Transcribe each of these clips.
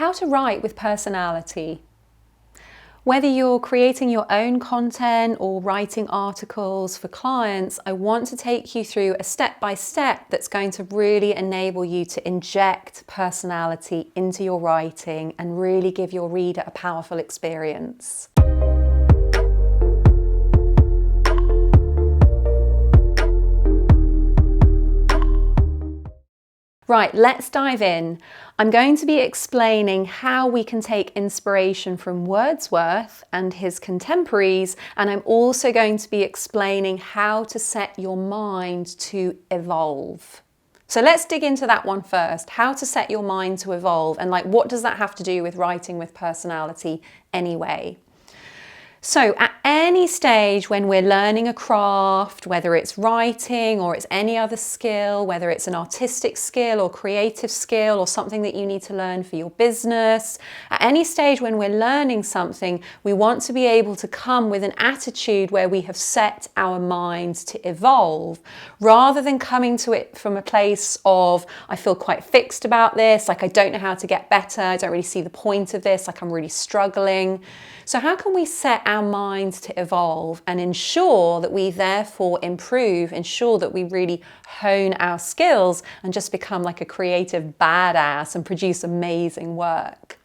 How to write with personality. Whether you're creating your own content or writing articles for clients, I want to take you through a step-by-step that's going to really enable you to inject personality into your writing and really give your reader a powerful experience. Right, let's dive in. I'm going to be explaining how we can take inspiration from Wordsworth and his contemporaries, and I'm also going to be explaining how to set your mind to evolve. So let's dig into that one first, how to set your mind to evolve, and what does that have to do with writing with personality anyway? So at any stage when we're learning a craft, whether it's writing or it's any other skill, whether it's an artistic skill or creative skill or something that you need to learn for your business, at any stage when we're learning something, we want to be able to come with an attitude where we have set our minds to evolve, rather than coming to it from a place of, I feel quite fixed about this, I don't know how to get better, I don't really see the point of this, I'm really struggling. So how can we set our minds to evolve and ensure that we therefore improve, ensure that we really hone our skills and just become like a creative badass and produce amazing work?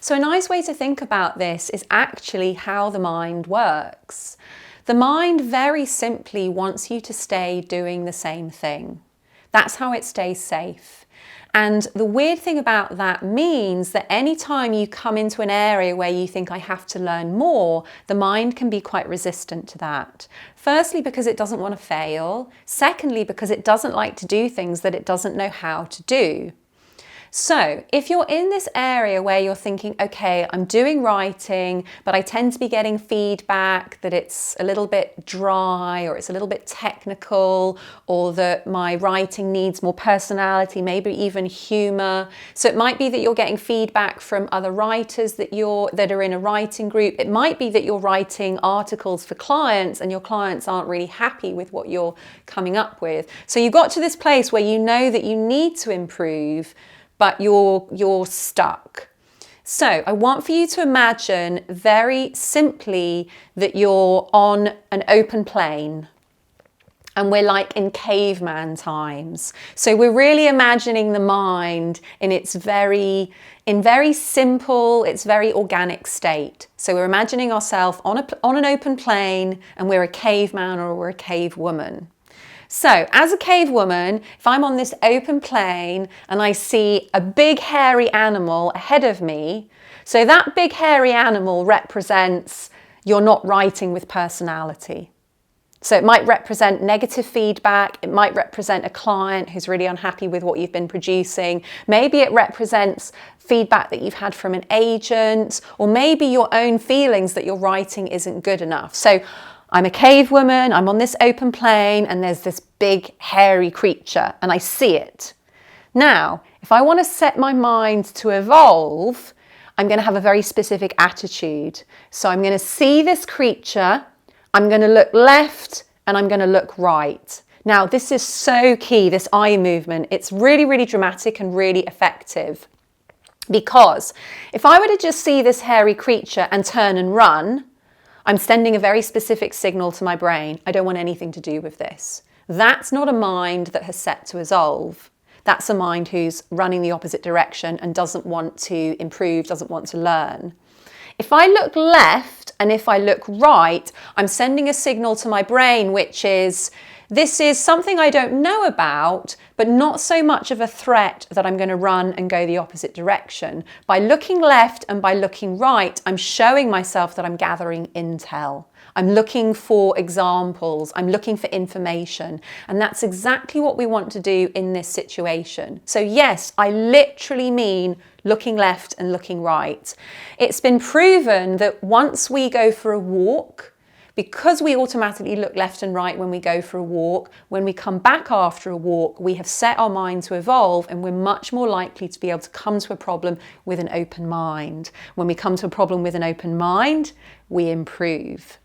So a nice way to think about this is actually how the mind works. The mind very simply wants you to stay doing the same thing. That's how it stays safe. And the weird thing about that means that anytime you come into an area where you think I have to learn more, the mind can be quite resistant to that. Firstly, because it doesn't want to fail. Secondly, because it doesn't like to do things that it doesn't know how to do. So if you're in this area where you're thinking, okay, I'm doing writing, but I tend to be getting feedback that it's a little bit dry or it's a little bit technical, or that my writing needs more personality, maybe even humor. So it might be that you're getting feedback from other writers that are in a writing group. It might be that you're writing articles for clients and your clients aren't really happy with what you're coming up with. So you got to this place where you know that you need to improve, but you're stuck. So I want for you to imagine very simply that you're on an open plain and we're like in caveman times. So we're really imagining the mind in its very simple, it's very organic state. So we're imagining ourselves on an open plain and we're a caveman or we're a cave woman. So as a cave woman, if I'm on this open plain and I see a big hairy animal ahead of me, so that big hairy animal represents you're not writing with personality. So it might represent negative feedback, it might represent a client who's really unhappy with what you've been producing, maybe it represents feedback that you've had from an agent, or maybe your own feelings that your writing isn't good enough. So I'm a cave woman, I'm on this open plain, and there's this big hairy creature, and I see it. Now, if I want to set my mind to evolve, I'm going to have a very specific attitude. So I'm going to see this creature, I'm going to look left, and I'm going to look right. Now, this is so key, this eye movement. It's really, really dramatic and really effective. Because if I were to just see this hairy creature and turn and run, I'm sending a very specific signal to my brain. I don't want anything to do with this. That's not a mind that has set to evolve. That's a mind who's running the opposite direction and doesn't want to improve, doesn't want to learn. If I look left and if I look right, I'm sending a signal to my brain, which is, this is something I don't know about, but not so much of a threat that I'm going to run and go the opposite direction. By looking left and by looking right, I'm showing myself that I'm gathering intel. I'm looking for examples. I'm looking for information. And that's exactly what we want to do in this situation. So yes, I literally mean looking left and looking right. It's been proven that once we go for a walk, because we automatically look left and right when we go for a walk, when we come back after a walk, we have set our mind to evolve and we're much more likely to be able to come to a problem with an open mind. When we come to a problem with an open mind, we improve.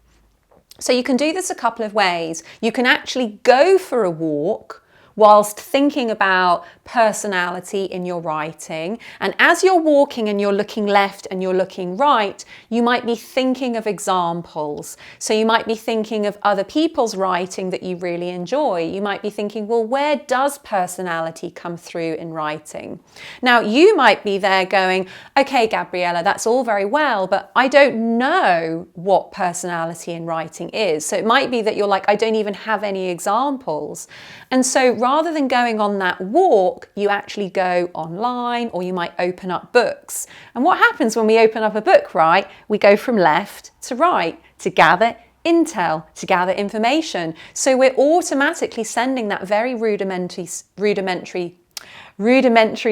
So you can do this a couple of ways. You can actually go for a walk whilst thinking about personality in your writing. And as you're walking and you're looking left and you're looking right, you might be thinking of examples. So you might be thinking of other people's writing that you really enjoy. You might be thinking, well, where does personality come through in writing? Now, you might be there going, okay, Gabriella, that's all very well, but I don't know what personality in writing is. So it might be that you're like, I don't even have any examples. And so rather than going on that walk, you actually go online, or you might open up books. And what happens when we open up a book, right? We go from left to right to gather intel, to gather information. So we're automatically sending that very rudimentary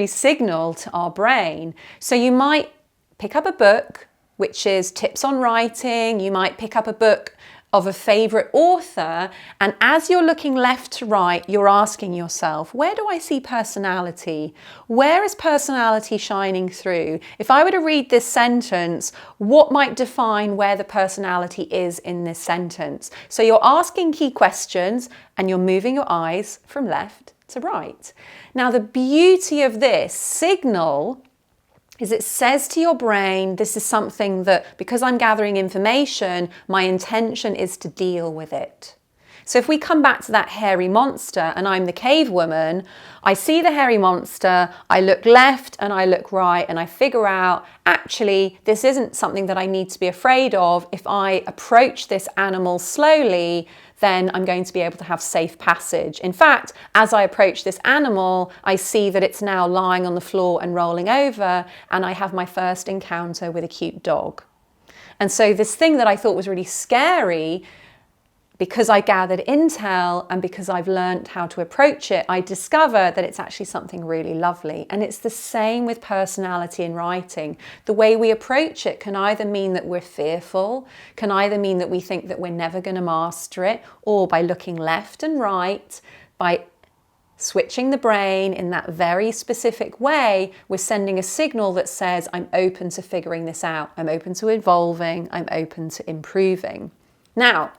signal to our brain. So you might pick up a book, which is tips on writing. You might pick up a book of a favorite author, and as you're looking left to right, you're asking yourself, where do I see personality? Where is personality shining through? If I were to read this sentence, what might define where the personality is in this sentence? So you're asking key questions and you're moving your eyes from left to right. Now, the beauty of this signal is it says to your brain, this is something that, because I'm gathering information, my intention is to deal with it. So if we come back to that hairy monster and I'm the cave woman, I see the hairy monster, I look left and I look right, and I figure out, actually, this isn't something that I need to be afraid of. If I approach this animal slowly, then I'm going to be able to have safe passage. In fact, as I approach this animal, I see that it's now lying on the floor and rolling over, and I have my first encounter with a cute dog. And so this thing that I thought was really scary, because I gathered intel and because I've learned how to approach it, I discover that it's actually something really lovely. And it's the same with personality in writing. The way we approach it can either mean that we're fearful, can either mean that we think that we're never going to master it, or by looking left and right, by switching the brain in that very specific way, we're sending a signal that says, I'm open to figuring this out. I'm open to evolving. I'm open to improving. Now,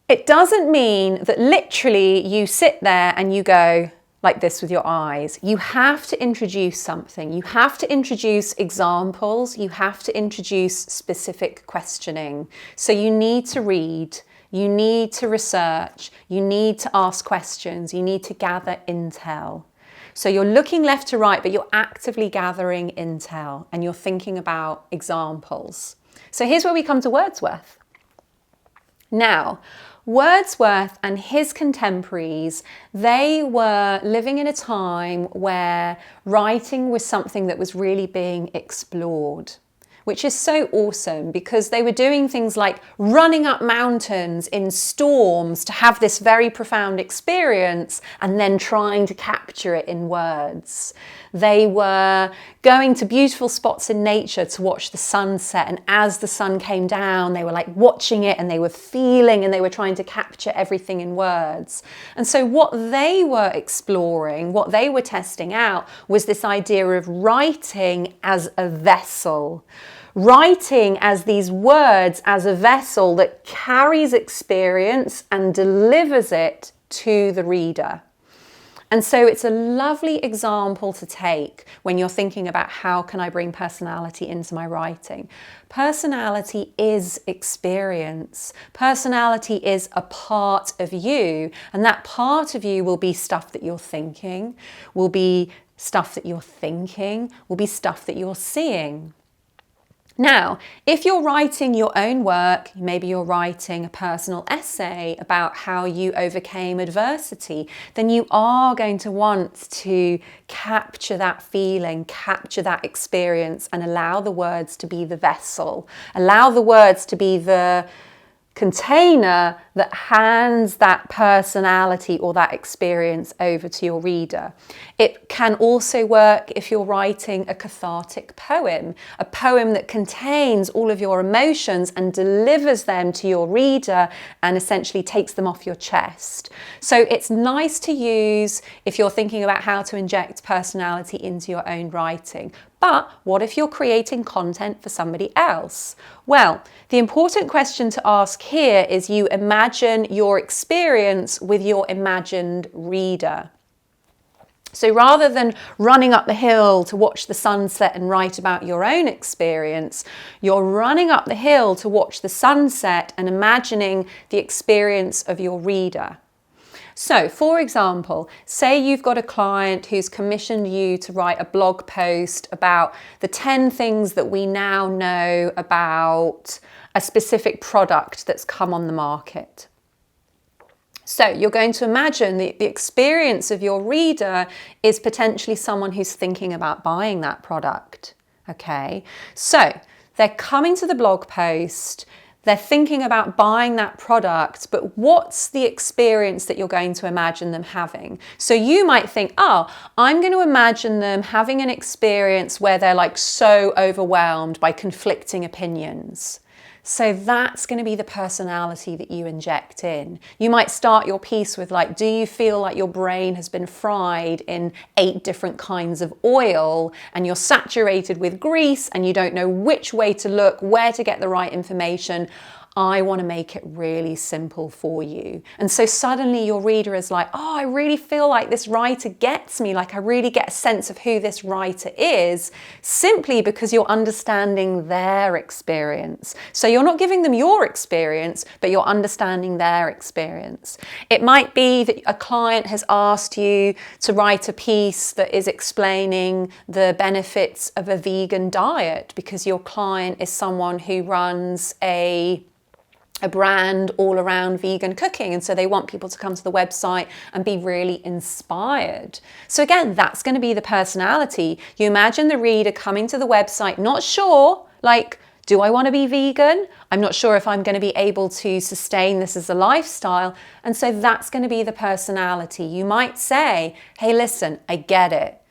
it doesn't mean that literally you sit there and you go like this with your eyes. You have to introduce something. You have to introduce examples. You have to introduce specific questioning. So you need to read, you need to research, you need to ask questions, you need to gather intel. So you're looking left to right, but you're actively gathering intel and you're thinking about examples. So here's where we come to Wordsworth. Now, Wordsworth and his contemporaries, they were living in a time where writing was something that was really being explored, which is so awesome because they were doing things like running up mountains in storms to have this very profound experience and then trying to capture it in words. They were going to beautiful spots in nature to watch the sunset, and as the sun came down, they were like watching it and they were feeling and they were trying to capture everything in words. And so what they were exploring, what they were testing out was this idea of writing as a vessel. Writing as these words as a vessel that carries experience and delivers it to the reader. And so it's a lovely example to take when you're thinking about how can I bring personality into my writing. Personality is experience. Personality is a part of you, and that part of you will be stuff that you're thinking, will be stuff that you're thinking, will be stuff that you're seeing. Now, if you're writing your own work, maybe you're writing a personal essay about how you overcame adversity, then you are going to want to capture that feeling, capture that experience, and allow the words to be the vessel. Allow the words to be the container that hands that personality or that experience over to your reader. It can also work if you're writing a cathartic poem, a poem that contains all of your emotions and delivers them to your reader and essentially takes them off your chest. So it's nice to use if you're thinking about how to inject personality into your own writing. But what if you're creating content for somebody else? Well, the important question to ask here is you imagine your experience with your imagined reader. So rather than running up the hill to watch the sunset and write about your own experience, you're running up the hill to watch the sunset and imagining the experience of your reader. So, for example, say you've got a client who's commissioned you to write a blog post about the 10 things that we now know about a specific product that's come on the market. So you're going to imagine the experience of your reader is potentially someone who's thinking about buying that product. Okay, so they're coming to the blog post, they're thinking about buying that product, but what's the experience that you're going to imagine them having? So you might think, oh, I'm going to imagine them having an experience where they're like so overwhelmed by conflicting opinions. So that's going to be the personality that you inject in. You might start your piece with like, do you feel like your brain has been fried in 8 different kinds of oil and you're saturated with grease and you don't know which way to look, where to get the right information? I want to make it really simple for you. And so suddenly your reader is like, oh, I really feel like this writer gets me, like I really get a sense of who this writer is, simply because you're understanding their experience. So you're not giving them your experience, but you're understanding their experience. It might be that a client has asked you to write a piece that is explaining the benefits of a vegan diet because your client is someone who runs a brand all around vegan cooking, and so they want people to come to the website and be really inspired. So again, that's going to be the personality. You imagine the reader coming to the website, not sure, like, do I want to be vegan? I'm not sure if I'm going to be able to sustain this as a lifestyle. And so that's going to be the personality. You might say, hey, listen, I get it.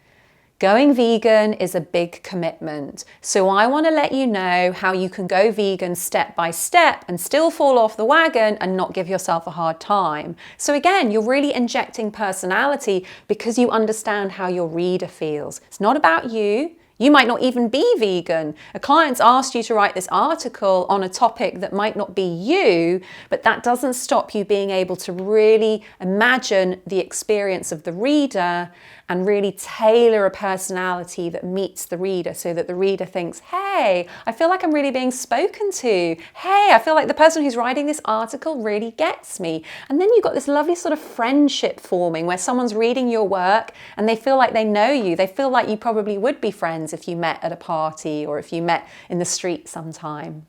Going vegan is a big commitment. So I want to let you know how you can go vegan step by step and still fall off the wagon and not give yourself a hard time. So again, you're really injecting personality because you understand how your reader feels. It's not about you. You might not even be vegan. A client's asked you to write this article on a topic that might not be you, but that doesn't stop you being able to really imagine the experience of the reader and really tailor a personality that meets the reader so that the reader thinks, hey, I feel like I'm really being spoken to. Hey, I feel like the person who's writing this article really gets me. And then you've got this lovely sort of friendship forming where someone's reading your work and they feel like they know you. They feel like you probably would be friends if you met at a party or if you met in the street sometime.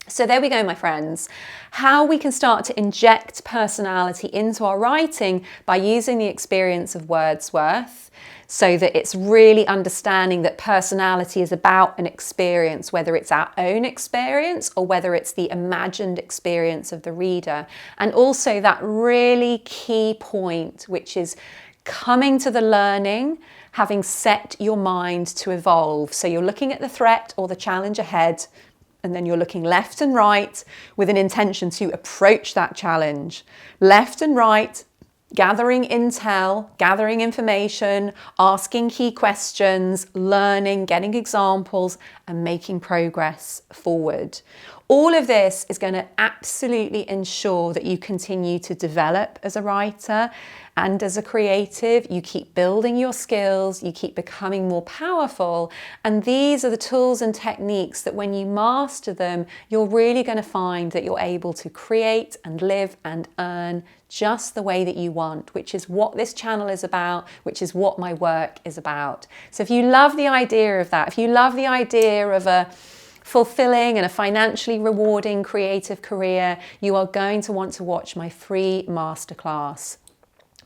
So there we go, my friends. How we can start to inject personality into our writing by using the experience of Wordsworth, so that it's really understanding that personality is about an experience, whether it's our own experience or whether it's the imagined experience of the reader. And also that really key point, which is coming to the learning, having set your mind to evolve. So you're looking at the threat or the challenge ahead, and then you're looking left and right with an intention to approach that challenge. Left and right, gathering intel, gathering information, asking key questions, learning, getting examples, and making progress forward. All of this is going to absolutely ensure that you continue to develop as a writer and as a creative. You keep building your skills, you keep becoming more powerful, and these are the tools and techniques that when you master them, you're really going to find that you're able to create and live and earn just the way that you want, which is what this channel is about, which is what my work is about. So if you love the idea of that, if you love the idea of a fulfilling and a financially rewarding creative career, you are going to want to watch my free masterclass.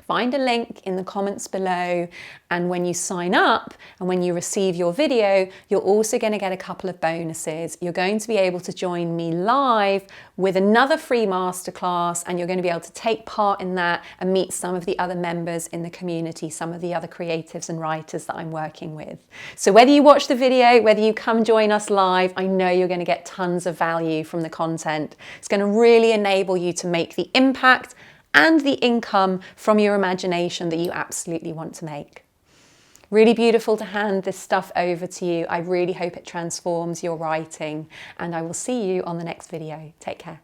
Find a link in the comments below, and when you sign up and when you receive your video, you're also going to get a couple of bonuses. You're going to be able to join me live with another free masterclass, and you're going to be able to take part in that and meet some of the other members in the community, some of the other creatives and writers that I'm working with. So whether you watch the video, whether you come join us live, I know you're going to get tons of value from the content. It's going to really enable you to make the impact and the income from your imagination that you absolutely want to make. Really beautiful to hand this stuff over to you. I really hope it transforms your writing, and I will see you on the next video. Take care.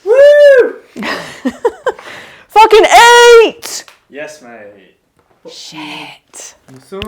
Woo! Fucking 8! Yes, mate. Shit. So.